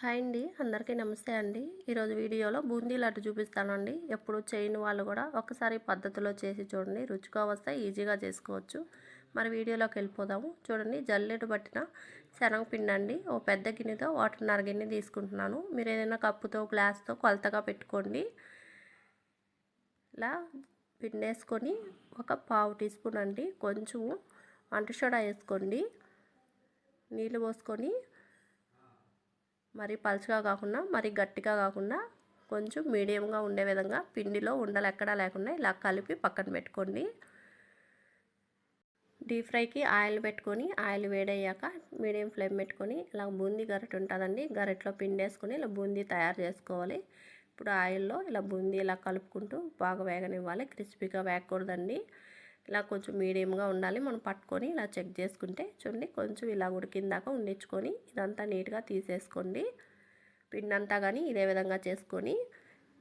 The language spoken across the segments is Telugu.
హాయ్ అండి, అందరికీ నమస్తే అండి. ఈరోజు వీడియోలో బూందీ లడ్డు చూపిస్తానండి. ఎప్పుడు చేయని వాళ్ళు కూడా ఒకసారి పద్ధతిలో చేసి చూడండి. రుచిగా వస్తే ఈజీగా చేసుకోవచ్చు. మరి వీడియోలోకి వెళ్ళిపోదాము. చూడండి, జల్లెడు పట్టిన శనగపిండి అండి. ఓ పెద్ద గిన్నెతో 1.5 గిన్నె తీసుకుంటున్నాను. మీరు ఏదైనా కప్పుతో గ్లాస్తో కొలతగా పెట్టుకోండి. ఇలా పిండి వేసుకొని ఒక పావు టీ స్పూన్ అండి కొంచెం వంట సోడా వేసుకోండి. నీళ్ళు పోసుకొని మరి పలుచగా కాకుండా మరి గట్టిగా కాకుండా కొంచెం మీడియంగా ఉండే విధంగా పిండిలో ఉండలు ఎక్కడా లేకుండా ఇలా కలిపి పక్కన పెట్టుకోండి. డీప్ ఫ్రైకి ఆయిల్ పెట్టుకొని ఆయిల్ వేడయ్యాక మీడియం ఫ్లేమ్ పెట్టుకొని ఇలా బూందీ గరిటె ఉంటుందండి, గరిటెలో పిండి వేసుకొని ఇలా బూందీ తయారు చేసుకోవాలి. ఇప్పుడు ఆయిల్లో ఇలా బూందీ ఇలా కలుపుకుంటూ బాగా వేగనివ్వాలి. క్రిస్పీగా వేగకూడదండి, ఇలా కొంచెం మీడియంగా ఉండాలి. మనం పట్టుకొని ఇలా చెక్ చేసుకుంటే చూడండి కొంచెం ఇలా ఉడికిందాక ఉండించుకొని ఇదంతా నీట్గా తీసేసుకోండి. పిండి అంతా కానీ ఇదే విధంగా చేసుకొని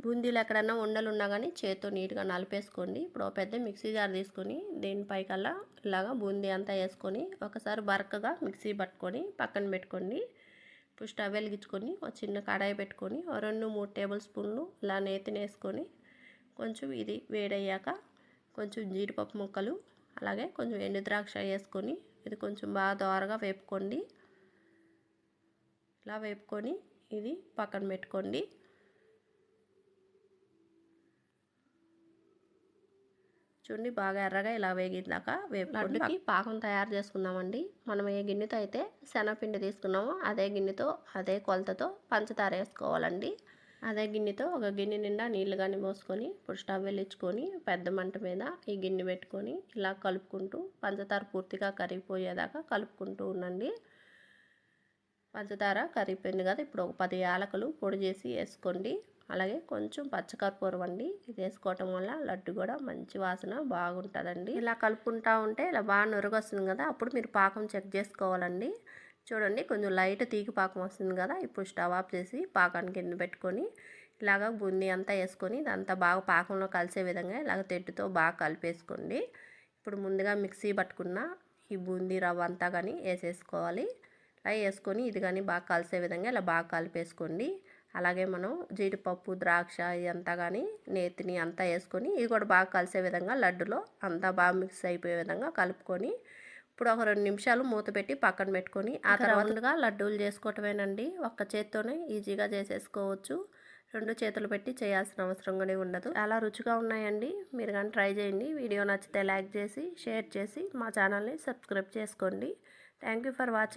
బూందీలు ఎక్కడన్నా ఉండలు ఉన్నా కానీ చేతితో నీట్గా నలిపేసుకోండి. ఇప్పుడు పెద్ద మిక్సీ జార్ తీసుకొని దీనిపై కల్లా ఇలాగా బూందీ అంతా వేసుకొని ఒకసారి బరకగా మిక్సీ పట్టుకొని పక్కన పెట్టుకోండి. ఇప్పుడు స్టవ్ వెలిగించుకొని ఒక చిన్న కడాయి పెట్టుకొని 2-3 టేబుల్ స్పూన్లు ఇలా నేతిని వేసుకొని కొంచెం ఇది వేడయ్యాక కొంచెం జీడిపప్పు ముక్కలు అలాగే కొంచెం ఎండు ద్రాక్ష వేసుకొని ఇది కొంచెం బాగా దోరగా వేపుకోండి. ఇలా వేపుకొని ఇది పక్కన పెట్టుకోండి. చూడండి బాగా ఎర్రగా ఇలా వేగిందాక వేపుకోండి. పాకం తయారు చేసుకుందామండి. మనం ఏ గిన్నెతో అయితే శనగపిండి తీసుకున్నామో అదే గిన్నెతో అదే కొలతతో పంచదార వేసుకోవాలండి. అదే గిన్నెతో ఒక గిన్నె నిండా నీళ్ళు కానీ పోసుకొని ఇప్పుడు స్టవ్ వెలిగించుకొని పెద్ద మంట మీద ఈ గిన్నె పెట్టుకొని ఇలా కలుపుకుంటూ పంచదార పూర్తిగా కరిగిపోయేదాకా కలుపుకుంటూ ఉండండి. పంచదార కరిగిపోయింది కదా, ఇప్పుడు ఒక 10 యాలకులు పొడి చేసి వేసుకోండి. అలాగే కొంచెం పచ్చకర్పూరం అండి, ఇది వేసుకోవటం వల్ల లడ్డు కూడా మంచి వాసన బాగుంటుందండి. ఇలా కలుపుకుంటూ ఉంటే ఇలా బాగా నురుగొస్తుంది కదా, అప్పుడు మీరు పాకం చెక్ చేసుకోవాలండి. చూడండి కొంచెం లైట్ తీగి పాకం వస్తుంది కదా, ఇప్పుడు స్టవ్ ఆఫ్ చేసి పాకాన్ని కింద పెట్టుకొని ఇలాగ బూందీ అంతా వేసుకొని ఇదంతా బాగా పాకంలో కలిసే విధంగా ఇలాగ తెడ్డుతో బాగా కలిపేసుకోండి. ఇప్పుడు ముందుగా మిక్సీ పట్టుకున్న ఈ బూందీ రవ్వ అంతా కానీ వేసేసుకోవాలి. ఇలా వేసుకొని ఇది కానీ బాగా కలిసే విధంగా ఇలా బాగా కలిపేసుకోండి. అలాగే మనం జీడిపప్పు ద్రాక్ష ఇదంతా కానీ నేతిని అంతా వేసుకొని ఇది కూడా బాగా కలిసే విధంగా లడ్డులో అంతా బాగా మిక్స్ అయిపోయే విధంగా కలుపుకొని ఇప్పుడు ఒక 2 నిమిషాలు మూత పెట్టి పక్కన పెట్టుకొని ఆ తర్వాతగా లడ్డూలు చేసుకోవటమేనండి. ఒక్క చేత్తోనే ఈజీగా చేసేసుకోవచ్చు. 2 చేతులు పెట్టి చేయాల్సిన అవసరం కూడా ఉండదు. చాలా రుచిగా ఉన్నాయండి. మీరు కానీ ట్రై చేయండి. వీడియో నచ్చితే లైక్ చేసి షేర్ చేసి మా ఛానల్ని సబ్స్క్రైబ్ చేసుకోండి. Thank you for watching.